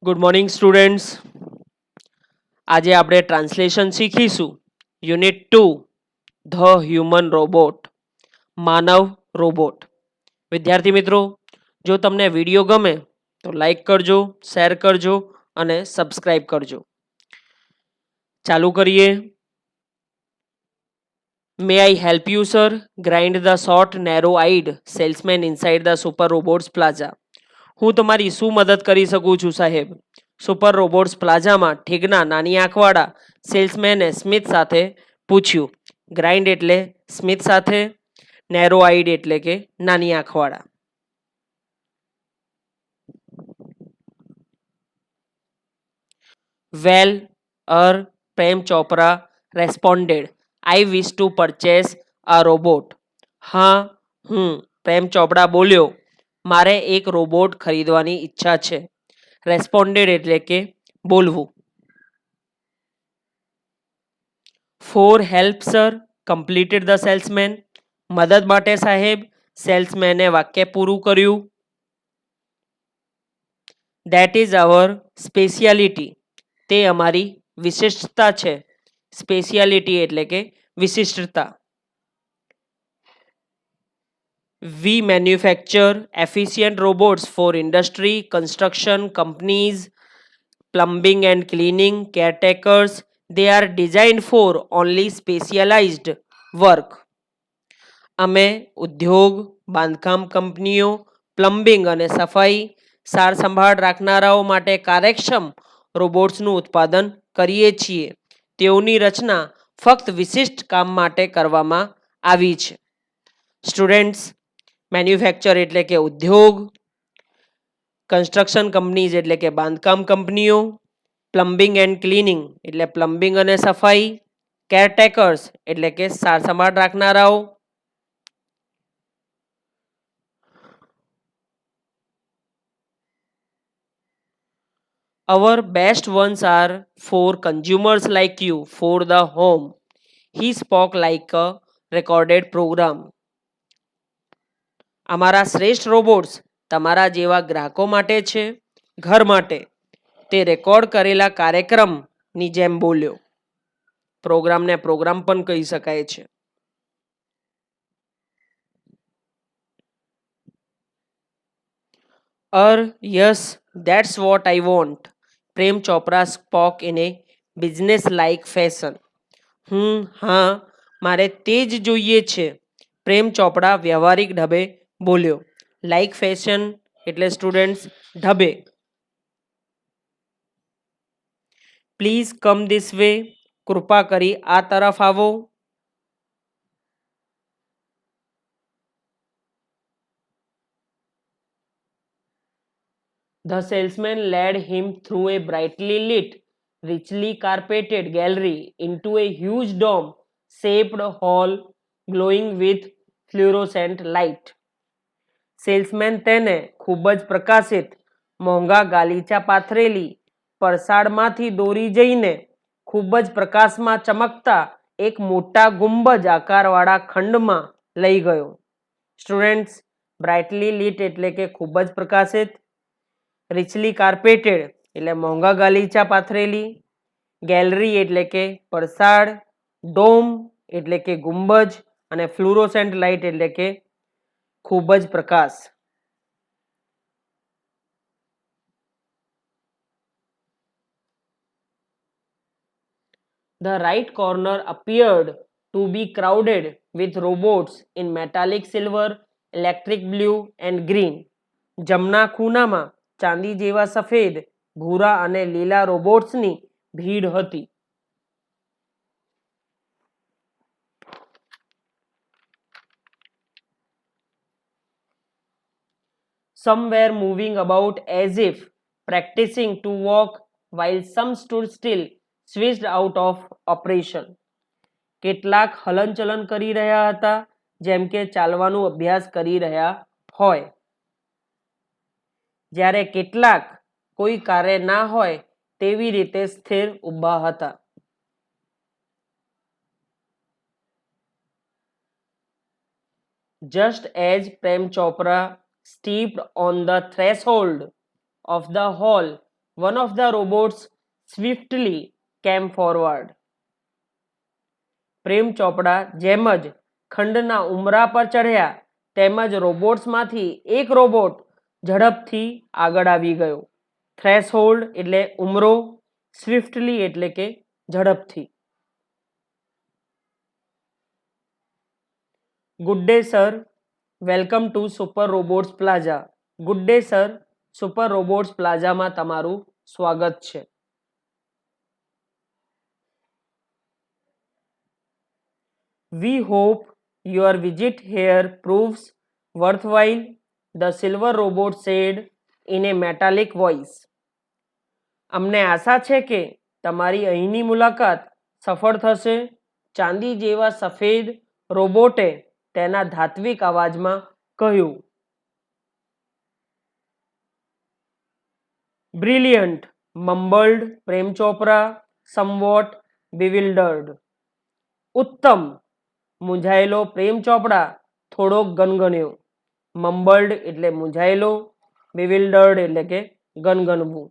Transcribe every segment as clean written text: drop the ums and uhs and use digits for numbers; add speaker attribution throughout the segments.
Speaker 1: Good morning students. આજે આપણે translation શીખીશું. Unit 2 the human robot, Manav robot. વિદ્યાર્થી મિત્રો, જો તમને વિડીયો ગમે તો લાઈક કરજો, શેર કરજો અને સબસ્ક્રાઈબ કરજો. ચાલુ કરીએ. May I help you sir? Grinned the short narrow eyed salesman inside the Super Robots Plaza. હું તમારી શું મદદ કરી શકું છું સાહેબ? સુપર રોબોટ્સ પ્લાઝામાં ઠીકના નાની આંખવાળા સેલ્સમેને સ્મિથ સાથે પૂછ્યું. ગ્રાઇન્ડ એટલે સ્મિથ સાથે, નેરો આઈડ એટલે કે નાની આંખવાળા. Well, Prem Chopra responded, I wish to purchase a robot. હા, પ્રેમ ચોપડા બોલ્યો, મારે એક રોબોટ ખરીદવાની ઈચ્છા છે. રેસ્પોન્ડેડ એટલે કે બોલવું. For help sir, completed the salesman. મદદ માટે સાહેબ, સેલ્સમેને વાક્ય પૂરું કર્યું. ધેટ ઇઝ અવર સ્પેશિયાલિટી, તે અમારી વિશિષ્ટતા છે. સ્પેશિયાલિટી એટલે કે વિશિષ્ટતા. We manufacture efficient robots for industry, construction companies, plumbing and cleaning, caretakers. They are designed for only specialized work. અમે ઉદ્યોગ, બાંધકામ કંપનીઓ, પ્લમ્બિંગ અને સફાઈ, સાર સંભાળ રાખનારાઓ માટે કાર્યક્ષમ રોબોટ્સનું ઉત્પાદન કરીએ છીએ. તેઓની રચના ફક્ત વિશિષ્ટ કામ માટે કરવામાં આવી છે. સ્ટુડન્ટ્સ, મેન્યુફેક્ચર એટલે કે ઉદ્યોગ, કન્સ્ટ્રક્શન કંપનીઝ એટલે કે બાંધકામ કંપનીઓ, પ્લમ્બિંગ એન્ડ ક્લિનિંગ એટલે પ્લમ્બિંગ અને સફાઈ, કેરટેકર્સ એટલે કે સાર સંભાળ રાખનારાઓ. Our best ones are for consumers like you, for the home. He spoke like a recorded program. અમારા શ્રેષ્ઠ રોબોટ્સ તમારા જેવા ગ્રાહકો માટે છે, ઘર માટે. તે રેકોર્ડ કરેલા કાર્યક્રમની જેમ બોલ્યો. પ્રોગ્રામને પ્રોગ્રામ પણ કહી શકાય છે. Yes, that's what I want. Prem Chopra spoke in A business like fashion. હા, મારે તે જ જોઈએ છે. પ્રેમ ચોપડા વ્યવહારિક ઢબે બોલ્યો. લાઇક ફેશન એટલે સ્ટુડન્ટ્સ ઢબે. પ્લીઝ કમ ધીસ વે, કૃપા કરી આ તરફ આવો. The salesman led him through a brightly lit, richly carpeted gallery into a huge dome-shaped hall glowing with fluorescent light. Salesman તેને ખૂબ જ પ્રકાશિત, મોંઘા ગાલીચા પાથરેલી પરસાળમાંથી દોરી જઈને ખૂબ જ પ્રકાશમાં ચમકતા એક મોટા ગુંબજ આકારવાળા ખંડમાં લઈ ગયો. સ્ટુડન્ટ્સ, બ્રાઇટલી લિટ એટલે કે ખૂબ જ પ્રકાશિત, રિચલી કાર્પેટેડ એટલે મોંઘા ગાલીચા પાથરેલી, ગેલેરી એટલે કે પરસાળ, ડોમ એટલે કે ગુંબજ અને ફ્લુરોસેન્ટ લાઇટ એટલે કે ખૂબ જ પ્રકાશ. The right corner appeared to be crowded with robots in metallic silver, electric blue and green. જમણા ખૂણામાં ચાંદી જેવા સફેદ, ભૂરા અને લીલા રોબોટ્સની ભીડ હતી. Some were moving about as if practicing to walk, while some stood still, switched out of operation. કેટલાક હલનચલન કરી રહ્યા હતા, જેમ કે ચાલવાનું અભ્યાસ કરી રહ્યા હોય. જ્યારે કેટલાક કોઈ કાર્ય ના હોય તેવી રીતે સ્થિર ઊભા હતા. Just as Prem Chopra stepped on the threshold of the hall One of the robots swiftly came forward. પ્રેમ ચોપડા જેમ જ ખંડના ઉમરા પર ચઢ્યા તેમજ રોબોટ્સમાંથી એક રોબોટ ઝડપથી આગળ આવી ગયો. થ્રેશહોલ્ડ એટલે ઉમરો, સ્વિફ્ટલી એટલે કે ઝડપથી. Good day sir, welcome to Super Robots Plaza. Good day sir, Super Robots પ્લાઝામાં તમારું સ્વાગત છે. We hope your visit here proves worthwhile, the silver robot said in a metallic voice. અમને આશા છે કે તમારી અહીંની મુલાકાત સફળ થશે, ચાંદી જેવા સફેદ રોબોટે તેના ધાત્વિક અવાજમાં કહ્યું. Brilliant, મમ્બલ્ડ Prem Chopra, somewhat bewildered. ઉત્તમ, મૂંઝાયેલો પ્રેમ ચોપડા થોડોક ગનગન્યો. મમ્બલ્ડ એટલે મૂંઝાયેલો, bewildered એટલે કે ગનગનવું.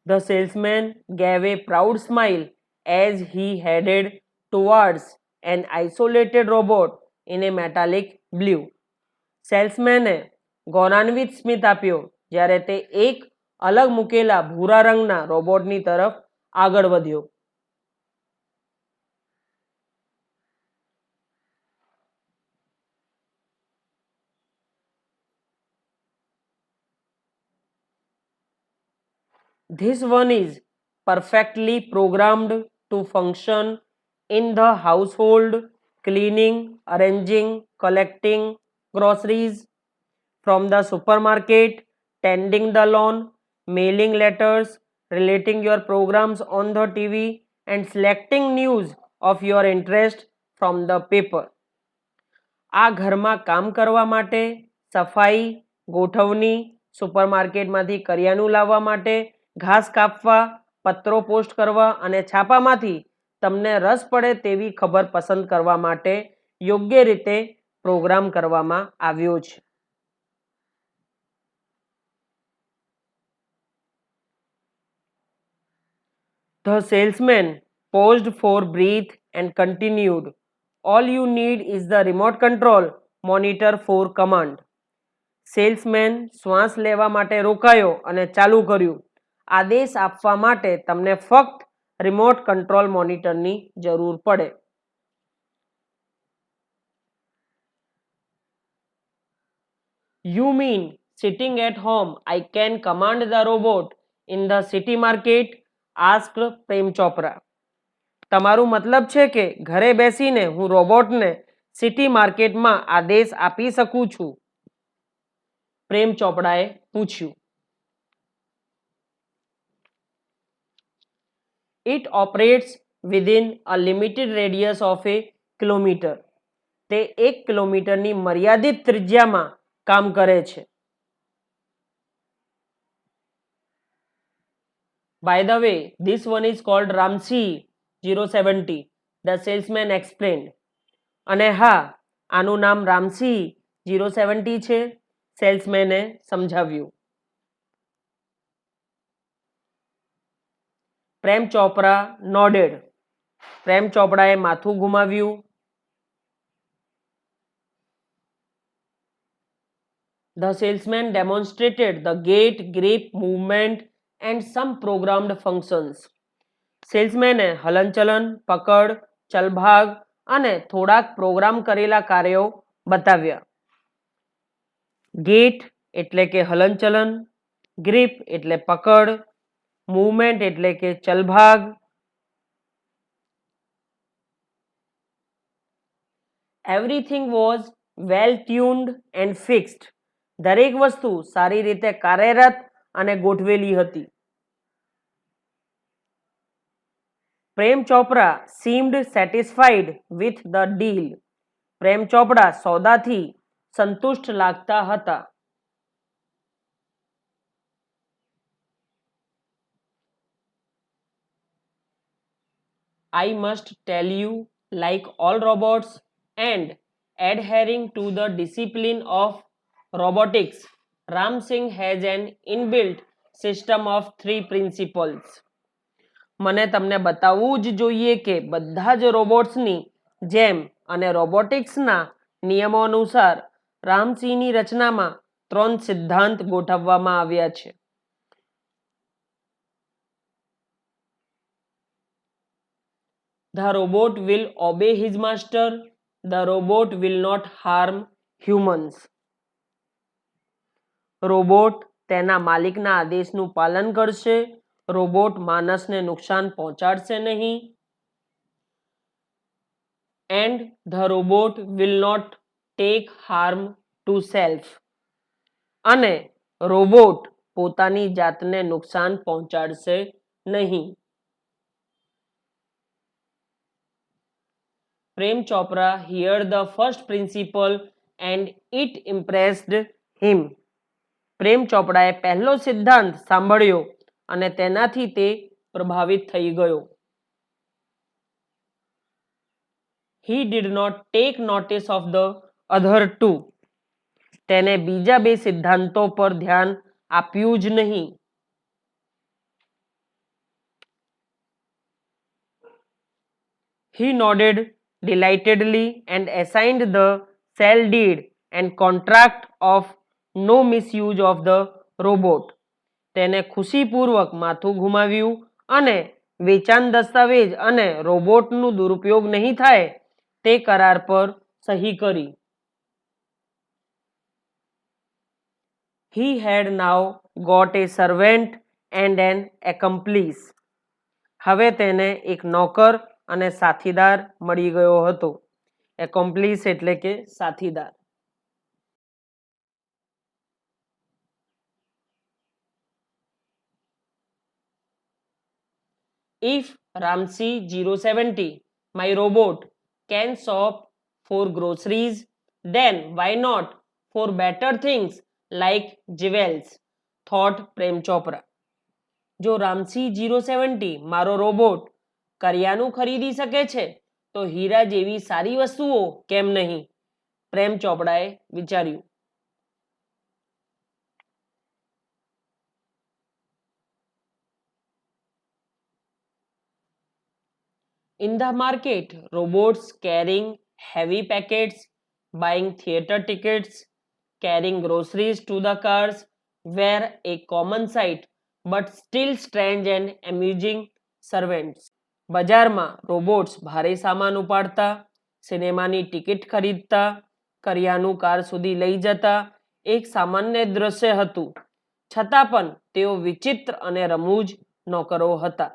Speaker 1: The salesman gave a proud smile as he headed towards an isolated robot in a metallic blue. સેલ્સમેને ગૌરવાન્વિત સ્મિત આપ્યો જ્યારે તે એક અલગ મૂકેલા ભૂરા રંગના રોબોટની તરફ આગળ વધ્યો. This one is perfectly programmed to function in the household, cleaning, arranging, collecting groceries from the supermarket, tending the lawn, mailing letters, relating your programs on the TV, and selecting news of your interest from the paper. આ ઘરમાં કામ કરવા માટે, સફાઈ, ગોઠવણી, સુપરમાર્કેટમાંથી કરિયાણું લાવવા માટે, ઘાસ કાપવા, પત્રો પોસ્ટ કરવા અને છાપામાંથી તમને રસ પડે તેવી ખબર પસંદ કરવા માટે યોગ્ય રીતે પ્રોગ્રામ કરવામાં આવ્યો છે. The salesman paused for breath and continued. All you need is the remote control monitor for command. Salesman શ્વાસ લેવા માટે રોકાયો અને ચાલુ કર્યું. આદેશ આપવા માટે તમને ફક્ત રિમોટ કંટ્રોલ મોનિટરની જરૂર પડે. You mean sitting at home I can command the robot in the city market? Asked Prem Chopra. તમારું મતલબ છે કે ઘરે બેસીને હું રોબોટને સિટી માર્કેટમાં આદેશ આપી શકું છું? પ્રેમ ચોપડાએ પૂછ્યું. It operates within a limited radius of a kilometer. તે 1 કિલોમીટરની મર્યાદિત ત્રિજ્યામાં કામ કરે છે. By the way, this one is called Ramsey 070. The salesman explained. અને હા, આનું નામ રામસી 070 છે, સેલ્સમેને સમજાવ્યું. પ્રેમ ચોપરા nodded. પ્રેમ ચોપડાએ માથું ઘુમાવ્યું. The salesman demonstrated the gait, grip, movement and some programmed functions. સેલ્સમેને હલનચલન, પકડ, ચલભાગ અને થોડાક પ્રોગ્રામ કરેલા કાર્યો બતાવ્યા. ગેટ એટલે કે હલનચલન, ગ્રીપ એટલે પકડ, મૂવમેન્ટ એટલે કે ચલભાગ, everything was well tuned and fixed. દરેક વસ્તુ સારી રીતે કાર્યરત અને ગોઠવેલી હતી. Prem Chopra seemed satisfied with the deal. પ્રેમ ચોપડા સોદાથી સંતુષ્ટ લાગતા હતા. I must tell you, like all robots and adhering to the discipline of robotics, Ram Singh has an inbuilt system of 3 principles. મને તમને બતાવવું જ જોઈએ કે બધા જ રોબોટ્સની જેમ અને રોબોટિક્સના નિયમો અનુસાર રામસિંહની રચનામાં 3 સિદ્ધાંત ગોઠવવામાં આવ્યા છે. The robot will obey his master. The robot will not harm humans. Robot તેના માલિકના આદેશનું પાલન કરશે. રોબોટ માણસને નુકસાન પહોંચાડશે નહીં. And the robot will not take harm to self. અને રોબોટ પોતાની જાતને નુકસાન પહોંચાડશે નહીં. Prem Chopra heard the first principle and it impressed him. પ્રેમ ચોપડાએ પહેલો સિદ્ધાંત સાંભળ્યો અને તેનાથી તે પ્રભાવિત થઈ ગયો. He did not take notice of the other two. તેને બીજા 2 સિદ્ધાંતો પર ધ્યાન આપ્યું જ નહીં. He nodded delightedly and assigned the sale deed and contract of no misuse of the robot. તેને ખુશીપૂર્વક માથું ઘુમાવ્યું અને વેચાણ દસ્તાવેજ અને રોબોટનું દુરુપયોગ નહીં થાય તે કરાર પર સહી કરી. He had now got a servant and an accomplice. હવે તેને એક નોકર અને સાથીદાર મળી ગયો હતો. એકોમ્પ્લિસ એટલે કે સાથીદાર. If Ramsey 070, my robot, can shop for groceries, then why not for better things like jewels, thought Prem Chopra. જો રામસી 070 મારો રોબોટ કરિયાનું ખરીદી શકે છે તો હીરા જેવી સારી વસ્તુઓ કેમ નહીં? પ્રેમ ચોપડાએ વિચાર્યું. In the market, robots carrying heavy packets, buying theatre tickets, carrying groceries to the cars were a common sight, but still strange and amusing servants. બજારમાં રોબોટ્સ ભારે સામાન ઉપાડતા, સિનેમાની ટિકિટ ખરીદતા, કરિયાનું કાર સુધી લઈ જતા એક સામાન્ય દ્રશ્ય હતું. છતાં પણ તેઓ વિચિત્ર અને રમૂજ નોકરો હતા.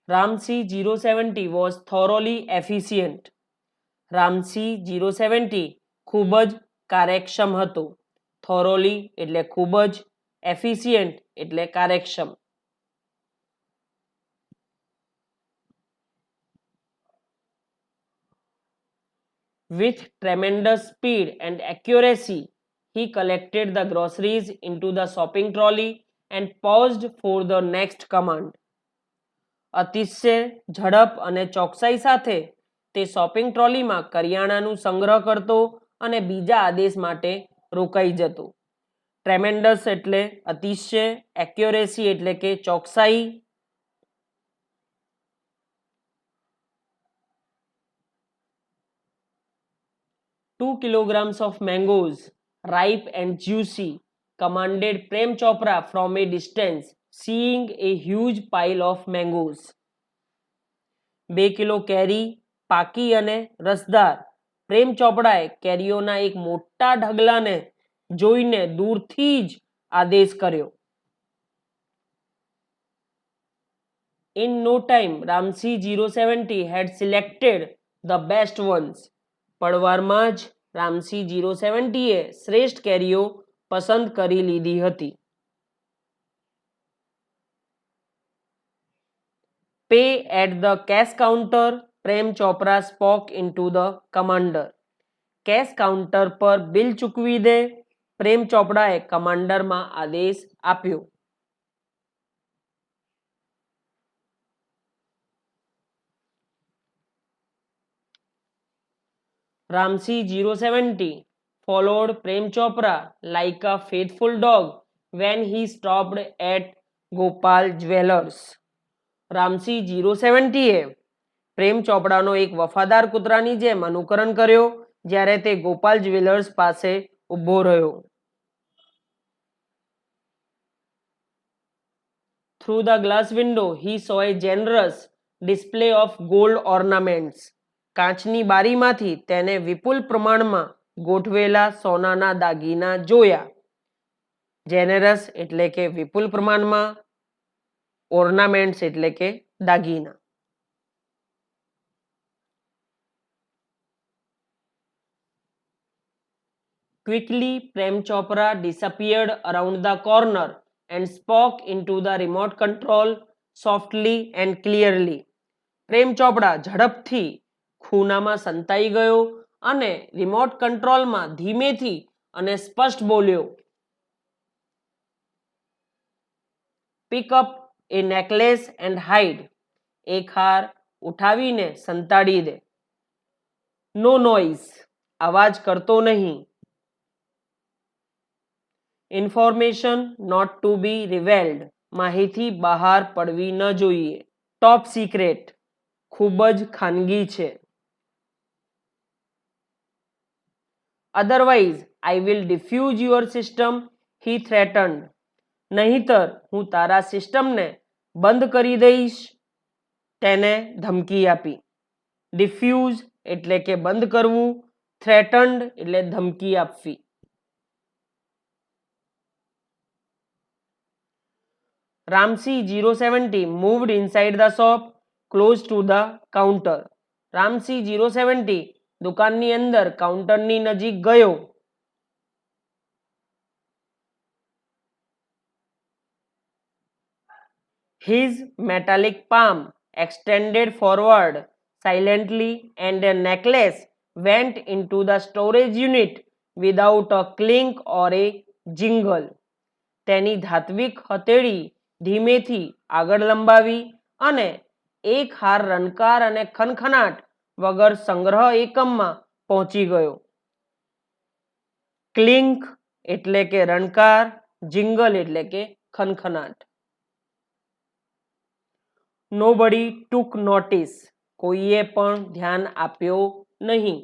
Speaker 1: Ramsey 070 was thoroughly efficient. Ramsey 070 ખૂબ જ કાર્યક્ષમ હતો. Thoroughly એટલે ખૂબ જ, efficient એટલે કાર્યક્ષમ. With tremendous speed and accuracy, he collected the groceries into the shopping trolley and paused for the next command. અતિશય ઝડપ અને ચોકસાઈ સાથે તે શોપિંગ ટ્રોલીમાં કરિયાણાનું સંગ્રહ કરતો અને બીજા આદેશ માટે રોકાઈ જતો. ટ્રેમેન્ડસ એટલે અતિશય, એક્યુરેસી એટલે કે ચોકસાઈ. 2 kilograms of mangoes, ripe and juicy, commanded Prem Chopra from a distance, seeing a huge pile of mangoes. 2 kilo કેરી પાકી અને રસદાર. પ્રેમ ચોપડાએ કેરીઓના એક મોટા ઢગલાને જોઈને દૂરથી જ આદેશ કર્યો. In no time, Ramsey 070 had selected the best ones. પળવારમાં જ રામસી 070એ શ્રેષ્ઠ કેરીઓ પસંદ કરી લીધી હતી. Pay at the cash counter, Prem Chopra spoke into the commander. Cash counter પર બિલ ચૂકવી દે, પ્રેમ ચોપડાએ કમાન્ડરમાં આદેશ આપ્યો. Ramsey 070 followed Prem Chopra like a faithful dog when he stopped at Gopal Jewelers. Ramsi 070 એ પ્રેમ ચોપડાનો એક વફાદાર કૂતરાની જેમ અનુકરણ કર્યો જ્યારે તે ગોપાલ જ્વેલર્સ પાસે ઊભો રહ્યો. Through the glass window, he saw a generous display of gold ornaments. કાચની બારીમાંથી તેને વિપુલ પ્રમાણમાં ગોઠવેલા સોનાના દાગીના જોયા. જેનરસ એટલે કે વિપુલ પ્રમાણમાં, ઓર્નામેન્ટ્સ એટલે કે દાગીના. Quickly, Prem Chopra disappeared around the corner and spoke into the remote control softly and clearly. પ્રેમ ચોપડા ઝડપથી ખૂણામાં સંતાઈ ગયો અને રિમોટ કંટ્રોલમાં ધીમેથી અને સ્પષ્ટ બોલ્યો. Pick up a necklace and hide. એક હાર ઉઠાવીને સંતાડી દે. No noise. અવાજ કરતો નહીં. Information not to be revealed. માહિતી બહાર પડવી ન જોઈએ. Top secret. ખૂબ જ ખાનગી છે. Otherwise, I will diffuse your system, he threatened. નહીતર હું તારા સિસ્ટમને બંધ કરી દઈશ, તેને ધમકી આપી. ડિફ્યુઝ એટલે કે બંધ કરવું, થ્રેટન્ડ એટલે ધમકી આપવી. Ramsey 070 moved inside the shop close to the counter. Ramsey 070 દુકાનની અંદર કાઉન્ટરની નજીક ગયો. His metallic palm extended forward silently and a necklace went into the storage unit without a clink or a jingle. તેની ધાત્વિક હથેળી ધીમેથી આગળ લંબાવી અને એક હાર રણકાર અને ખનખનાટ વગર સંગ્રહ એકમમાં પહોંચી ગયો. ક્લિંક એટલે કે રણકાર, જિંગલ એટલે કે ખનખનાટ. Nobody took notice. કોઈએ પણ ધ્યાન આપ્યો નહીં.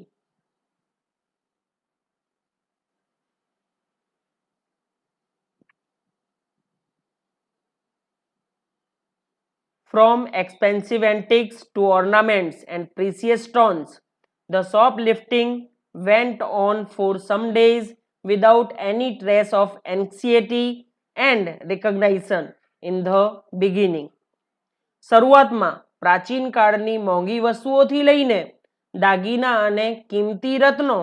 Speaker 1: From expensive antiques to ornaments and precious stones, the shoplifting went on for some days without any trace of anxiety and recognition in the beginning. શરૂઆતમાં પ્રાચીન કાળની મોંઘી વસ્તુઓથી લઈને દાગીના અને કિંમતી રત્નો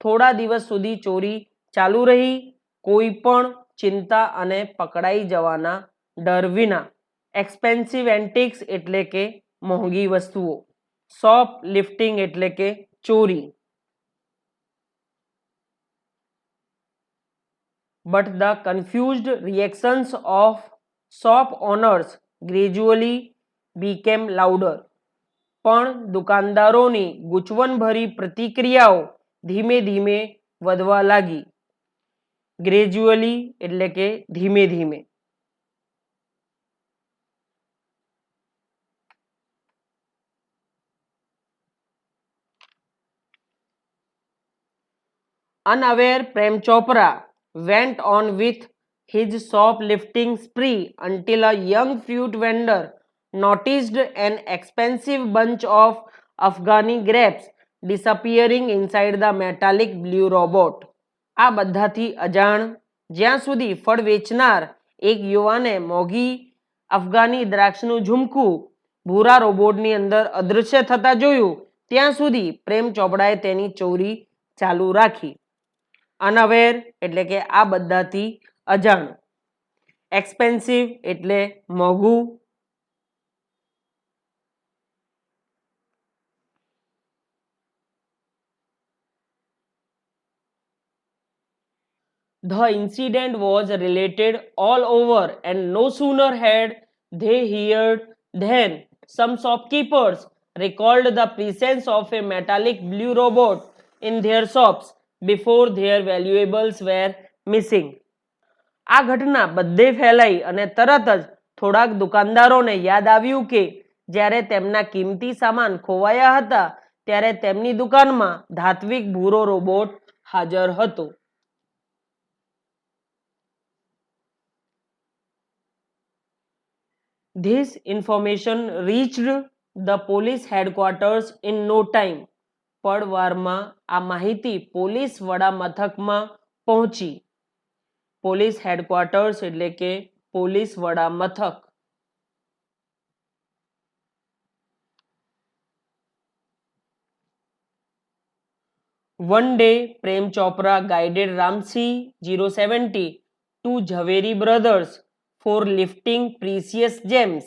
Speaker 1: થોડા દિવસ સુધી ચોરી ચાલુ રહી, કોઈ પણ ચિંતા અને પકડાઈ જવાના ડર વિના. એક્સપેન્સિવ એન્ટિક્સ એટલે કે મોંઘી વસ્તુઓ. શોપ લિફ્ટિંગ એટલે કે ચોરી. But the confused reactions of shop owners gradually became louder. પણ દુકાનદારોની ગૂંચવણભરી પ્રતિક્રિયાઓ ધીમે ધીમે વધવા લાગી. ગ્રેજ્યુઅલી એટલે કે ધીમે ધીમે. Unaware, Prem Chopra went on with his shoplifting spree until a young fruit vendor noticed an expensive bunch of Afghani grapes disappearing inside the metallic blue robot. આ બધાથી અજાણ જ્યાં સુધી ફળ વેચનાર એક યુવાને મોંઘી અફઘાની દ્રાક્ષનું ઝુમકું ભૂરા રોબોટની અંદર અદૃશ્ય થતા જોયું, ત્યાં સુધી પ્રેમ ચોપડાએ તેની ચોરી ચાલુ રાખી. અનઅવેર એટલે કે આ બધાથી અજાણ. એક્સપેન્સિવ એટલે મોંઘું. The incident was related all over, and no sooner had they heard than some shopkeepers recalled the presence of a metallic blue robot in their shops before their valuables were missing. આ ઘટના બધે ફેલાઈ અને તરત જ થોડાક દુકાનદારોને યાદ આવ્યું કે જ્યારે તેમના કિંમતી સામાન ખોવાયા હતા ત્યારે તેમની દુકાનમાં ધાત્વિક ભૂરો રોબોટ હાજર હતો. This information reached the police headquarters in no time. પળવારમાં આ માહિતી પોલીસ વડા મથકમાં પહોંચી. પોલીસ હેડક્વાર્ટર્સ એટલે કે પોલીસ વડા મથક. One day, Prem Chopra guided Ramsey 070 to Jhaveri Brothers for lifting precious gems.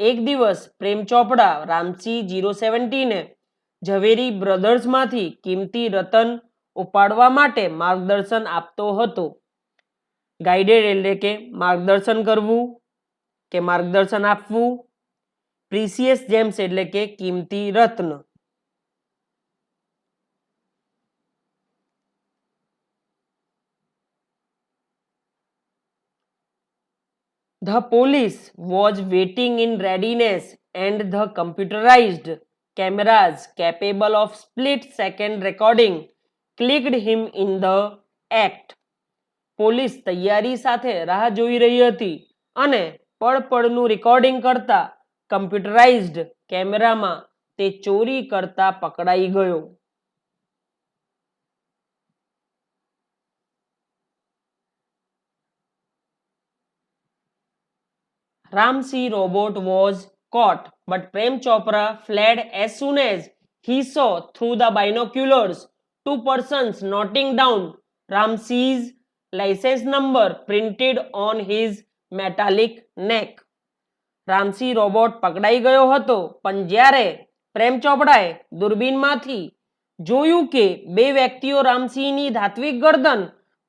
Speaker 1: એક દિવસ પ્રેમ ચોપડા રામસી 070 ને ઝવેરી બ્રધર્સમાંથી કિંમતી રતન ઉપાડવા માટે માર્ગદર્શન આપતો હતો. ગાઈડેડ એટલે કે માર્ગદર્શન કરવું કે માર્ગદર્શન આપવું. પ્રીસિયસ જેમ્સ એટલે કે કિંમતી રત્ન. The police was waiting in readiness and the computerized cameras capable of split-second recording clicked him in the act. Police તૈયારી સાથે રાહ જોઈ રહી હતી અને પળપળનું રેકોર્ડિંગ કરતા કમ્પ્યુટરાઇઝ્ડ કેમેરામાં તે ચોરી કરતા પકડાઈ ગયો. Ramsey robot was caught, but Prem Chopra fled as soon as he saw through the binoculars two persons noting down Ramsey's license number printed on his metallic neck. Ramsi robot પકડાઈ ગયો હતો, પણ જ્યારે પ્રેમ ચોપડાએ દૂરબીનમાંથી જોયું કે બે વ્યક્તિઓ રામસીની ધાત્વિક ગરદન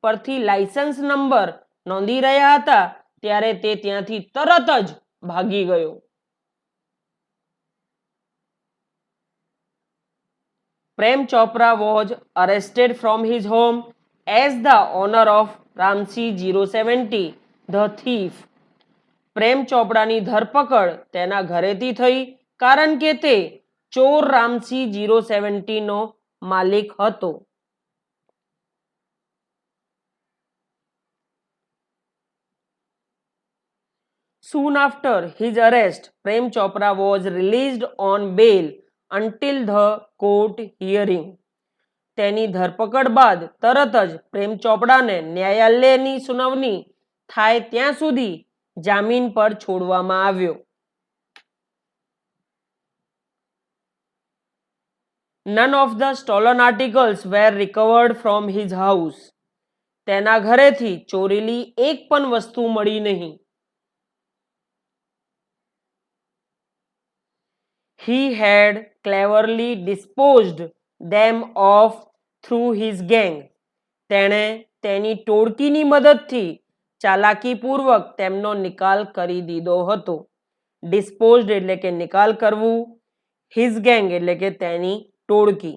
Speaker 1: પરથી લાયસન્સ નંબર નોંધી રહ્યા હતા ત્યારે તે ત્યાંથી તરત જ ભાગી ગયો. Prem Chopra was arrested from his home as the owner of Ramsey 070, the thief. પ્રેમ ચોપડાની ધરપકડ તેના ઘરેથી થઈ કારણ કે તે ચોર રામસી 070 નો માલિક હતો. Soon after his arrest, Prem Chopra was released on bail until the court hearing. તેની ધરપકડ બાદ તરત જ પ્રેમ ચોપડાને ન્યાયાલયની સુનાવણી થાય ત્યાં સુધી જામીન પર છોડવામાં આવ્યો. None of the stolen articles were recovered from his house. તેના ઘરેથી ચોરેલી એક પણ વસ્તુ મળી નહીં. He had cleverly disposed them off through his gang. તેણે તેની ટોળકીની મદદથી ચાલાકીપૂર્વક તેમનો નિકાલ કરી દીધો હતો. ડિસ્પોઝડ એટલે કે નિકાલ કરવું, હિઝ ગેંગ એટલે કે તેની ટોળકી.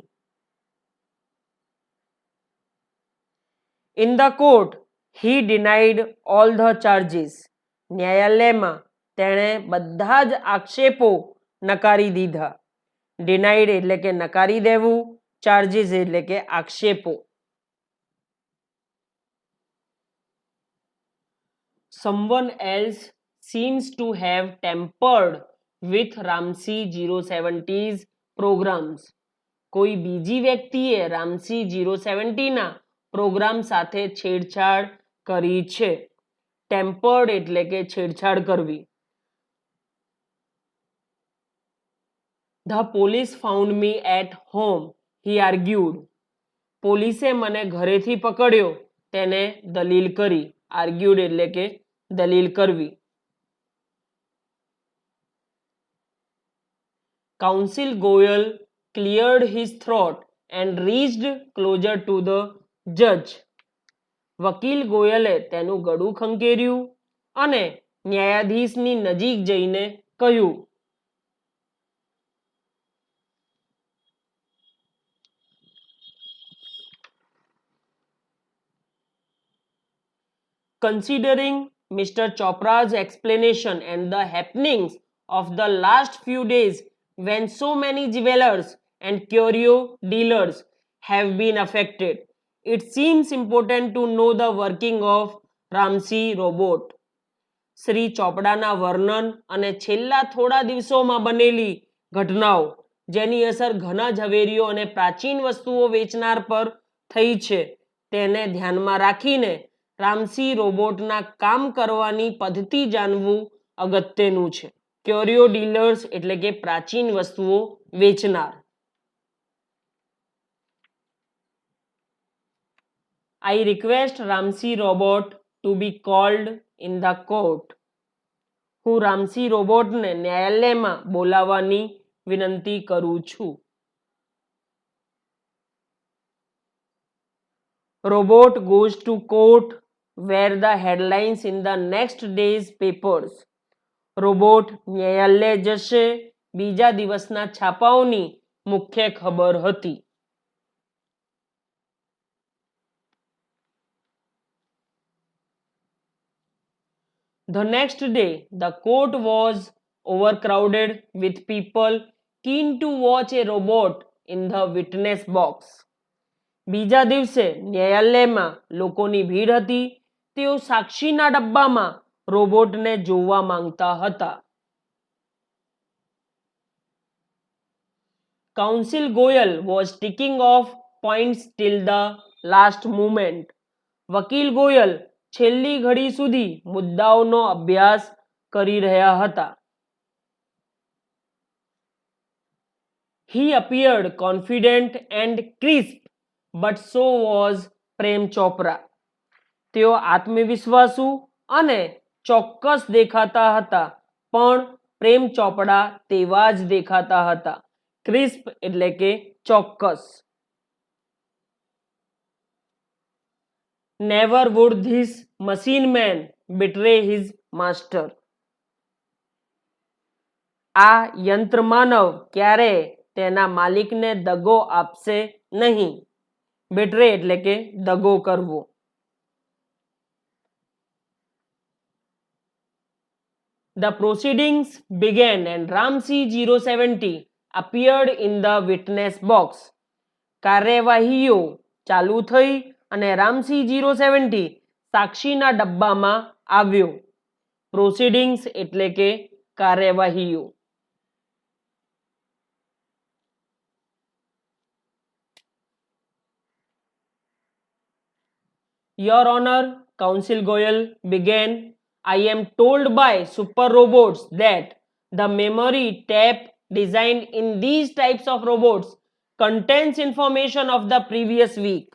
Speaker 1: In the court he denied all the charges. ન્યાયાલયમાં તેણે બધા જ આક્ષેપો નકારી દીધા. ડિનાઇડ એટલે કે નકારી દેવું, ચાર્જીસ એટલે કે આક્ષેપો. Someone else seems to have tampered with Ramsey 070's programs. કોઈ બીજી વ્યક્તિએ રામસી 070 ના પ્રોગ્રામ સાથે છેડછાડ કરી છે. ટેમ્પર્ડ એટલે કે છેડછાડ કરવી. The police found me at home, he argued. પોલીસે મને ઘરેથી પકડ્યો, તેને દલીલ કરી. આર્ગ્યુડ એટલે કે દલીલ કરવી. Counsel Goyal cleared his throat and reached closer to the judge. વકીલ ગોયલે તેનું ગળું ખંખેર્યું અને ન્યાયાધીશની નજીક જઈને કહ્યું. Considering Mr. Chopra's explanation and the happenings of the last few days, when so many jewelers and curio dealers have been affected, it seems important to know the working of Ramsey robot. Shri ચોપડાના વર્ણન અને છેલ્લા થોડા દિવસોમાં બનેલી ઘટનાઓ જેની અસર ઘણા ઝવેરીઓ અને પ્રાચીન વસ્તુઓ વેચનાર પર થઈ છે તેને ધ્યાનમાં રાખીને રામસી રોબોટના કામ કરવાની પદ્ધતિ જાણવું અગત્યનું છે. ક્યોરિયો ડીલર્સ એટલે કે પ્રાચીન વસ્તુઓ વેચનાર. I request Ramsey robot to be called in the court. હું રામસી રોબોટને ન્યાયાલયમાં બોલાવવાની વિનંતી કરું છું. Robot goes to court where the headlines in the next day's papers. Robot ન્યાયાલય જશે બીજા દિવસના છાપાઓની મુખ્ય ખબર હતી. The next day, the court was overcrowded with people keen to watch a robot in the witness box. બીજા દિવસે ન્યાયાલયમાં લોકોની ભીડ હતી. તેઓ સાક્ષીના ડબ્બામાં રોબોટને જોવા માંગતા હતા. Counsel Goyal was ticking off points till the last moment. વકીલ ગોયલ છેલ્લી ઘડી સુધી મુદ્દાઓનો અભ્યાસ કરી રહ્યા હતા. He appeared confident and crisp, but so was Prem Chopra. તેઓ આત્મવિશ્વાસુ અને ચોક્કસ દેખાતા હતા, પણ પ્રેમ ચોપડા તેવા જ દેખાતા હતા. ક્રિસ્પ એટલે કે ચોક્કસ. Never would this machine man betray his master. આ યંત્ર માનવ ક્યારે તેના માલિકને દગો આપશે નહીં. બેટ્રે એટલે કે દગો કરવો. The proceedings began and Ramsey 070 appeared in the witness box. કાર્યવાહીઓ ચાલુ થઈ અને રામસી 070 સાક્ષીના ડબ્બામાં આવ્યો. પ્રોસિડિંગ્સ એટલે કે કાર્યવાહીઓ. Your Honor, Counsel Goyal began, I am told by super robots that the memory tape designed in these types of robots contains information of the previous week.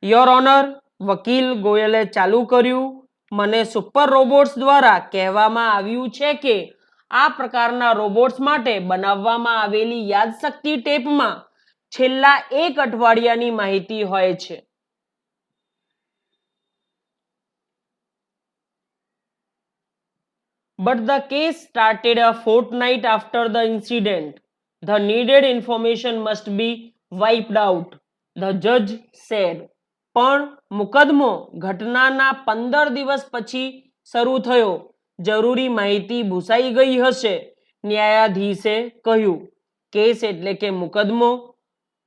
Speaker 1: Your Honor, વકીલ ગોયલે ચાલુ કર્યું. મને સુપર રોબોટ્સ દ્વારા કહેવામાં આવ્યું છે કે આ પ્રકારના રોબોટ્સ માટે બનાવવામાં આવેલી યાદશક્તિ ટેપમાં છેલ્લા એક અઠવાડિયાની માહિતી હોય છે. But the case started a fortnight after the incident. The needed information must be wiped out, the judge said. પણ મુકદમો ઘટનાના 15 દિવસ પછી શરૂ થયો. જરૂરી માહિતી ભૂસાઈ ગઈ હશે, ન્યાયાધીશે કહ્યું. કેસ એટલે કે મુકદમો,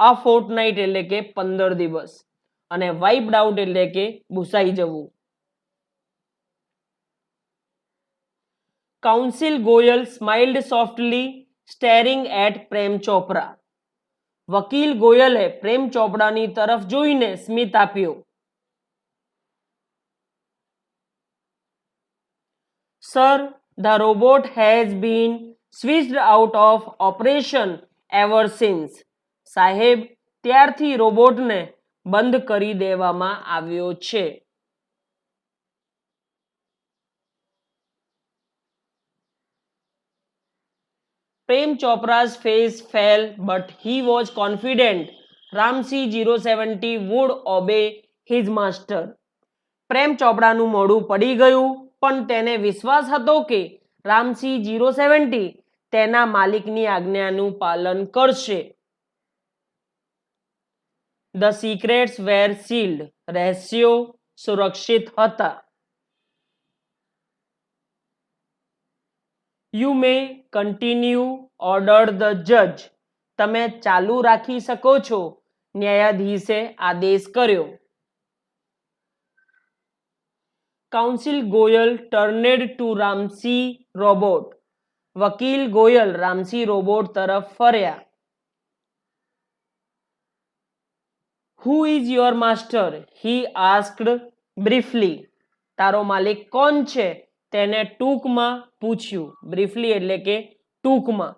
Speaker 1: અ ફોર્ટનાઇટ એટલે કે 15 દિવસ અને વાઇપ્ડ આઉટ એટલે કે ભૂસાઈ જવું. Counsel Goyal smiled softly, staring at Prem Chopra. વકીલ ગોયલે પ્રેમ ચોપડાની તરફ જોઈને સ્મિત આપ્યો. Sir, the robot has been switched out of operation ever since. સાહેબ, ત્યારથી રોબોટને બંધ કરી દેવામાં આવ્યો છે. Prem Chopra's face fell, but he was confident Ramsey 070 would obey his master. પ્રેમ ચોપડાનું મોઢું પડી ગયું, પણ તેને વિશ્વાસ હતો કે રામસી 070 તેના માલિકની આજ્ઞાનું પાલન કરશે. The secrets were sealed. રહસ્યો સુરક્ષિત હતા. You may continue order the જજ. તમે ચાલુ રાખી શકો છો, ન્યાયાધીશે આદેશ કર્યો. Counsel Goyal turned to Ramsey robot. વકીલ ગોયલ રામસી રોબોટ તરફ ફર્યા. Who is your master? He asked briefly. તારો માલિક કોણ છે? તેને ટૂંકમાં પૂછ્યું. બ્રીફલી એટલે કે ટૂંકમાં.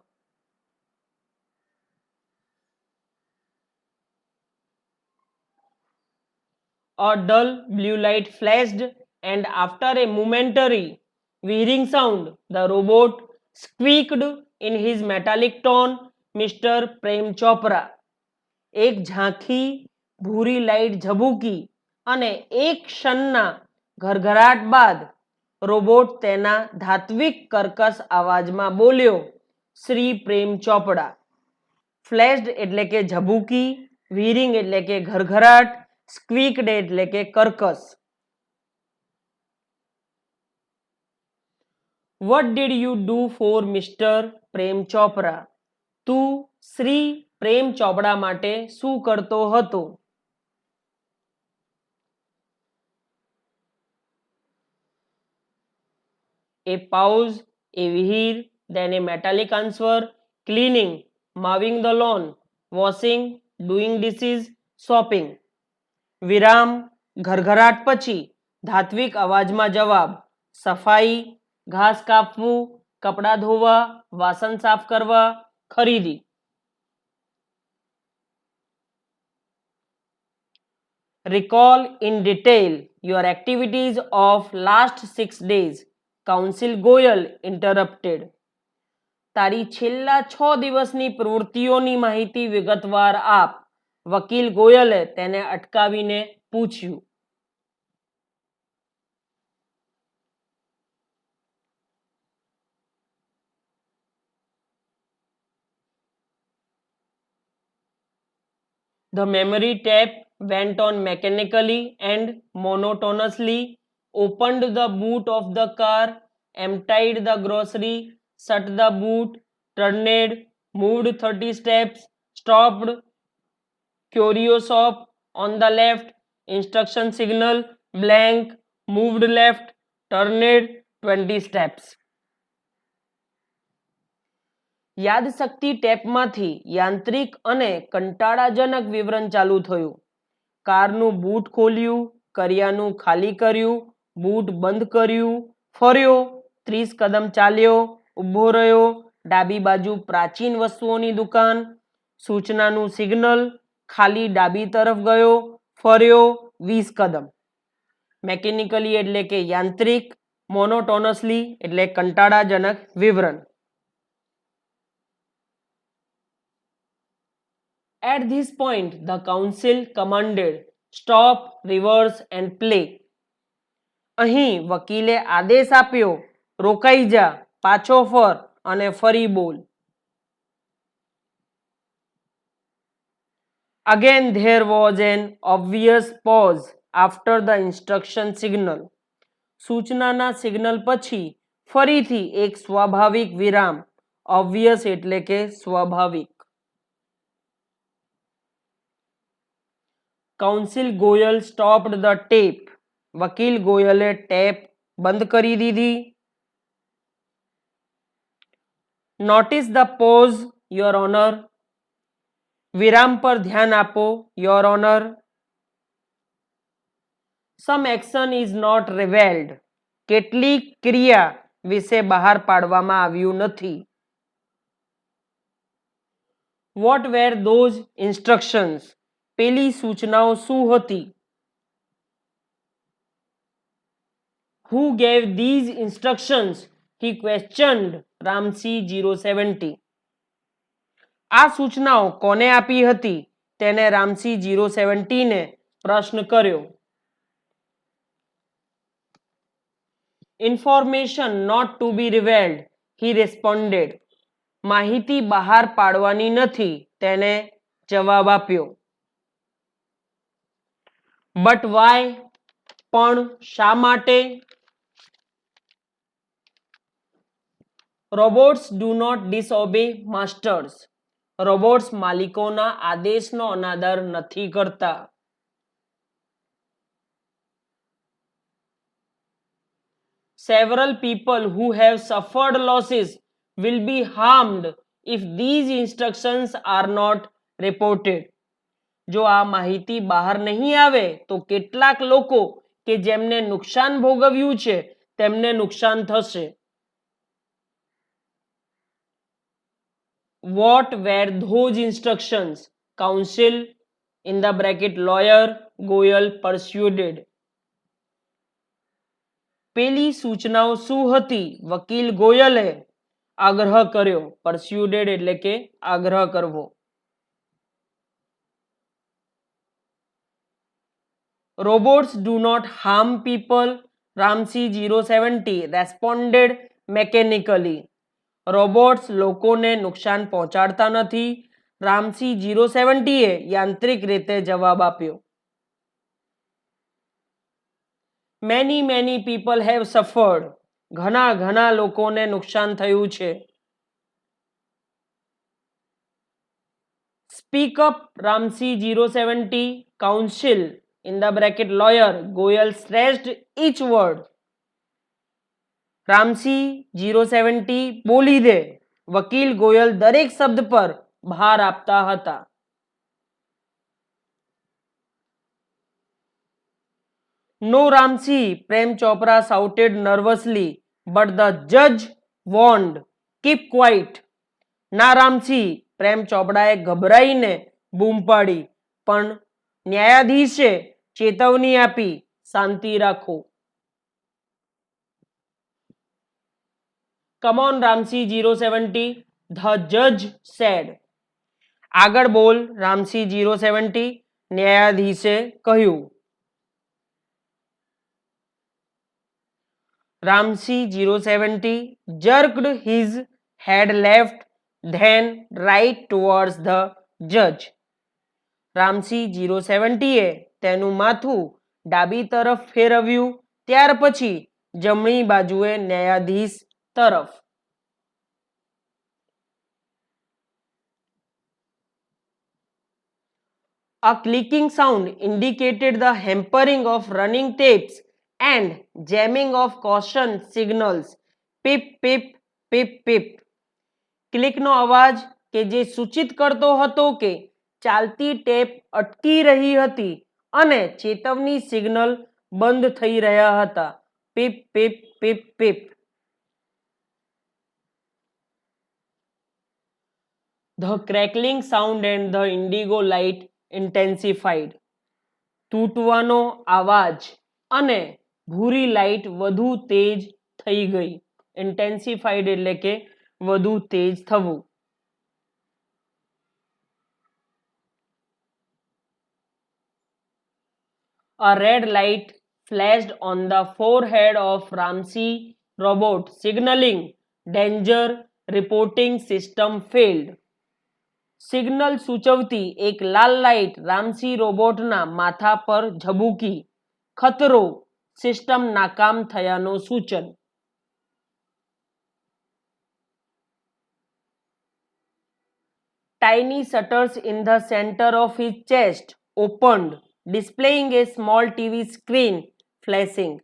Speaker 1: A dull blue light flashed, and after a momentary whirring sound, the robot squeaked in his metallic tone, Mr. Prem Chopra. એક ઝાંખી ભૂરી લાઇટ ઝબૂકી અને એક ક્ષણના ઘરઘરાટ બાદ રોબોટ તેના ધાત્વિક કર્કશ અવાજમાં બોલ્યો, શ્રી પ્રેમ ચોપડા. ફ્લેશ્ડ એટલે કે ઝબૂકી, વ્હીરિંગ એટલે કે ઘરઘરાટ, સ્ક્વીક્ડ એટલે કે કર્કશ. What did you do for mister Prem Chopra? તું શ્રી પ્રેમ ચોપડા માટે શું કરતો હતો? A pause, a whir, then a metallic answer, cleaning, mowing the lawn, washing, doing dishes, shopping. વિરામ, ઘરઘરાટ પછી ધાત્વિક અવાજમાં જવાબ, સફાઈ, ઘાસ કાપવું, કપડાં ધોવા, વાસણ સાફ કરવા, ખરીદી. Recall in detail your activities of last 6 days. Council Goyal interrupted. તારી છેલ્લા 6 દિવસની પ્રવૃત્તિઓની માહિતી વિગતવાર આપ. વકીલ ગોયલે તેને અટકાવીને પૂછ્યું. The memory tape went on mechanically and monotonously, opened the boot of the car, emptied the grocery, shut the boot, turned, moved 30 steps, stopped, curio shop on the left, instruction signal, blank, moved left, turned 20 steps. યાદશક્તિ ટેપમાંથી યાંત્રિક અને કંટાળાજનક વિવરણ ચાલુ થયું. કારનું boot ખોલ્યું, કરિયાનું ખાલી કર્યું, boot બંધ કર્યું, ફર્યો, 30 કદમ ચાલ્યો, ઊભો રહ્યો, ડાબી બાજુ પ્રાચીન વસ્તુઓની દુકાન, સૂચનાનું સિગ્નલ, ખાલી ડાબી તરફ ગયો, ફર્યો, 20 કદમ. મેકેનિકલી એટલે કે યાંત્રિક, મોનોટોનસલી એટલે કંટાળાજનક વિવરણ. At this point, the council commanded, stop, reverse and play. અહીં વકીલે આદેશ આપ્યો, રોકાઈ જા, પાછો ફર અને ફરી બોલ. Again there was an obvious pause after the instruction signal. સૂચનાના સિગ્નલ પછી ફરીથી એક સ્વાભાવિક વિરામ. obvious એટલે કે સ્વાભાવિક. Counsel Goyal stopped the tape. વકીલ ગોયલે ટેપ બંધ કરી દીધી. Notice the pause your honour. વિરામ પર ધ્યાન આપો your honour. Some action is not revealed. કેટલીક ક્રિયા વિશે બહાર પાડવામાં આવ્યું નથી. What were those instructions? પેલી સૂચનાઓ શું હતી? Who gave these instructions? He questioned Ramsey 070. આ સૂચનાઓ કોને આપી હતી? તેને રામસી 070 ને પ્રશ્ન કર્યો. Information not to be revealed, he responded. માહિતી બહાર પાડવાની નથી, તેને જવાબ આપ્યો. But why? પણ શા માટે? Robots do not disobey masters. Robots માલિકોના આદેશનો અનાદર નથી કરતા. Several people who have suffered losses will be harmed if these instructions are not reported. જો આ માહિતી બહાર નહીં આવે તો કેટલાક લોકો કે જેમને નુકસાન ભોગવ્યું છે તેમને નુકસાન થશે. What were those instructions? Counsel in the bracket lawyer Goyal persuaded. પેલી સૂચનાઓ શું હતી? વકીલ ગોયલે આગ્રહ કર્યો. persuaded એટલે કે આગ્રહ કરવો. Robots do not harm people. Ramsey 070 responded mechanically. Robots લોકોને નુકસાન પહોંચાડતા નથી. રામસી 070 એ યાંત્રિક રીતે જવાબ આપ્યો. many people have suffered. ઘણા લોકોને નુકસાન થયું છે. Speak up Ramsey 070. Counsel in the bracket lawyer Goyal stressed each word. Ramsi 070 બોલી દે. વકીલ ગોયલ દરેક શબ્દ પર ભાર આપતા હતા. No Ramsey, Prem Chopra shouted nervously, but the judge warned, keep quiet. ના રામસી, પ્રેમ ચોપડાએ ગભરાઈને બૂમ પાડી, પણ ન્યાયાધીશે ચેતવણી આપી, શાંતિ રાખો. Come on Ramsey 070, the judge said. આગળ બોલ રામસી 070, ન્યાયાધીશે કહ્યું. Ramsey 070 jerked his head left, then right towards the judge. Ramsi 070 એ તેનું માથું ડાબી તરફ ફેરવ્યું, ત્યાર પછી જમણી બાજુએ ન્યાયાધીશ તરફ. A clicking sound indicated the hampering of running tapes and jamming of caution signals. Pip pip pip pip. ક્લિકનો અવાજ કે જે સૂચિત કરતો હતો કે ચાલતી ટેપ અટકી રહી હતી અને ચેતવણી સિગ્નલ બંધ થઈ રહ્યા હતા. પીપ પીપ પીપ પીપ. The crackling sound and the indigo light intensified. તૂટવાનો આવાજ અને ભૂરી લાઇટ વધુ તેજ થઈ ગઈ. ઇન્ટેન્સિફાઈડ એટલે કે વધુ તેજ થવું. A red light flashed on the forehead of Ramsey robot, signaling danger. Reporting system failed. Signal સૂચવતી એક લાલ લાઇટ રામસી રોબોટના માથા પર ઝબૂકી. ખતરો, સિસ્ટમ નાકામ થયાનું સૂચન. Tiny shutters in the center of his chest opened, displaying a small TV screen flashing.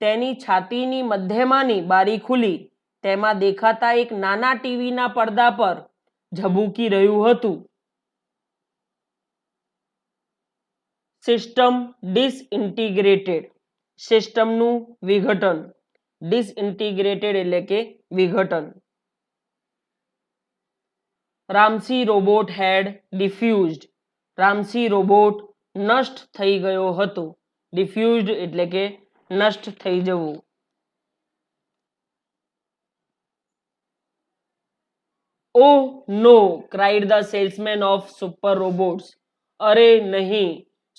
Speaker 1: તેની છાતીની મધ્યમાંની બારી ખુલી, તેમાં દેખાતા એક નાના ટીવીના પડદા પર ઝબૂકી રહ્યું હતું. સિસ્ટમ ડિસઇન્ટિગ્રેટેડ. સિસ્ટમનું વિઘટન. ડિસઇન્ટિગ્રેટેડ એટલે કે વિઘટન. રામસી રોબોટ હેડ ડિફ્યુઝડ. રામસી રોબોટ નષ્ટ થઈ ગયો હતો. ડિફ્યુઝડ એટલે કે નષ્ટ થઈ જવું. Oh no, cried the salesman of super robots. અરે નહીં,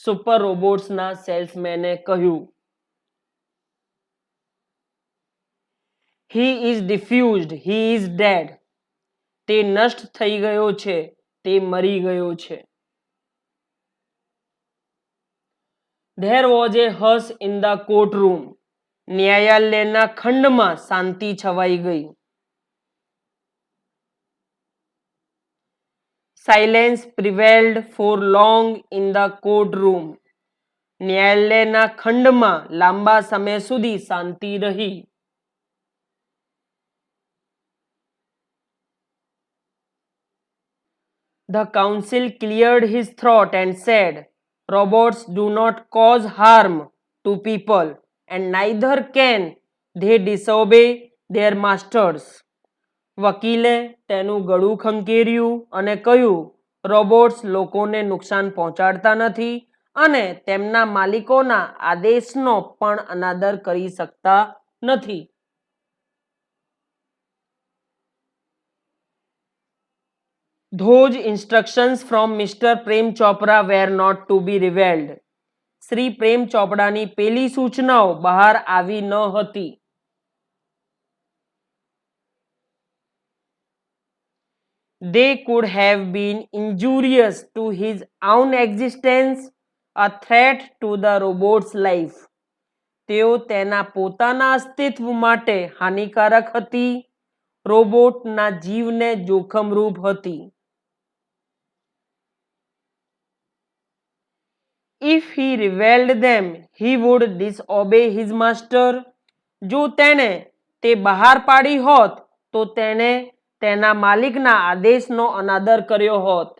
Speaker 1: સુપર રોબોટ્સના સેલ્સમેને કહ્યું. He is diffused, he is dead. તે નષ્ટ થઈ ગયો છે, તે મરી ગયો છે. There was a hush in the courtroom. ન્યાયાલયના ખંડમાં શાંતિ છવાઈ ગઈ. Silence prevailed for long in the courtroom. ન્યાયાલયના ખંડમાં લાંબા સમય સુધી શાંતિ રહી. The counsel cleared his throat and said, robots do not cause harm to people and neither can they disobey their masters. વકીલે તેનું ગળું ખંખેર્યું અને કહ્યું, રોબોટ્સ લોકોને નુકસાન પહોંચાડતા નથી અને તેમના માલિકોના આદેશનો પણ અનાદર કરી શકતા નથી. Those instructions from Mr. Prem Chopra were not to be revealed. Shri પ્રેમ ચોપડાની પેલી સૂચનાઓ બહાર આવી ન હતી. They could have been injurious to his own existence, a threat to the robot's life. તેઓ તેના પોતાના અસ્તિત્વ માટે હાનિકારક હતી, રોબોટના જીવને જોખમરૂપ હતી. If he revealed them, he would disobey his master. જો તેણે તે બહાર પાડી હોત તો તેણે તેના માલિકના આદેશનો અનાદર કર્યો હોત.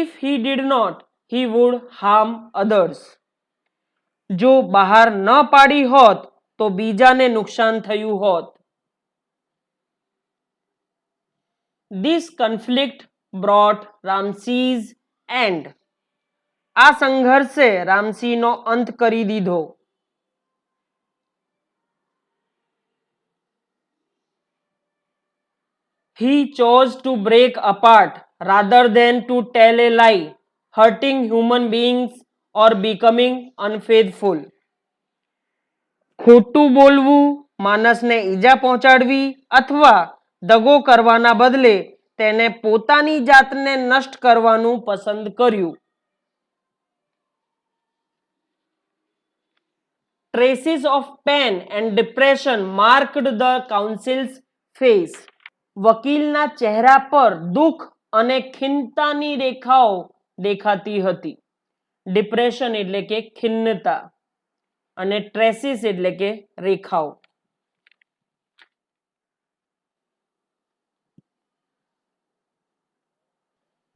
Speaker 1: If he did not, he would harm others. જો બહાર ન પાડી હોત તો બીજાને નુકસાન થયું હોત. This conflict brought Ramses end. આ સંઘર્ષે રામસીનો અંત કરી દીધો. He chose to break apart rather than to tell a lie, hurting human beings or becoming unfaithful. ખોટું બોલવું, માણસને ઈજા પહોંચાડવી અથવા દગો કરવાના બદલે તેને પોતાની જાતને નષ્ટ કરવાનું પસંદ કર્યું. Traces of pain and depression marked the counsel's face. વકીલના ચહેરા પર દુઃખ અને ખિન્નતાની રેખાઓ દેખાતી હતી. ડિપ્રેશન એટલે કે ખિન્નતા અને ટ્રેસીસ એટલે કે રેખાઓ.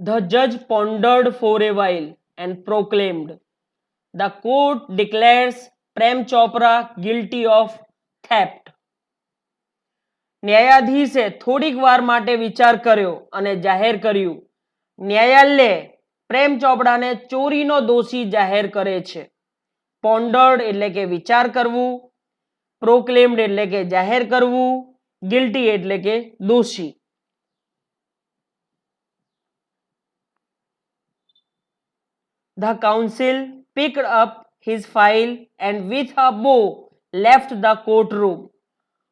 Speaker 1: The judge pondered for a while and proclaimed, the court declares Prem Chopra guilty of theft. ન્યાયાધીશે થોડીક વાર માટે વિચાર કર્યો અને જાહેર કર્યું, ન્યાયાલય પ્રેમ ચોપડાને ચોરીનો દોષી જાહેર કરે છે. પોન્ડર્ડ એટલે કે વિચાર કરવું, પ્રોક્લેમ્ડ એટલે કે જાહેર કરવું, ગિલ્ટી એટલે કે દોષી. The counsel picked up his file and with a bow left the courtroom.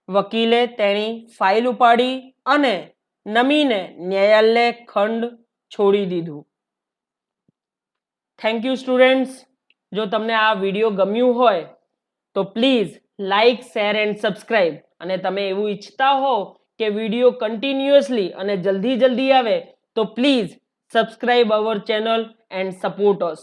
Speaker 1: વકીલે તેની ફાઇલ ઉપાડી અને નમીને ન્યાયાલય ખંડ છોડી દીધું. Thank you students. જો તમને આ વિડીયો ગમ્યું હોય તો please like, share and subscribe. અને તમે એવું ઈચ્છતા હો કે વિડીયો કન્ટિન્યુઅસલી અને જલ્દી આવે તો please subscribe our channel and support us.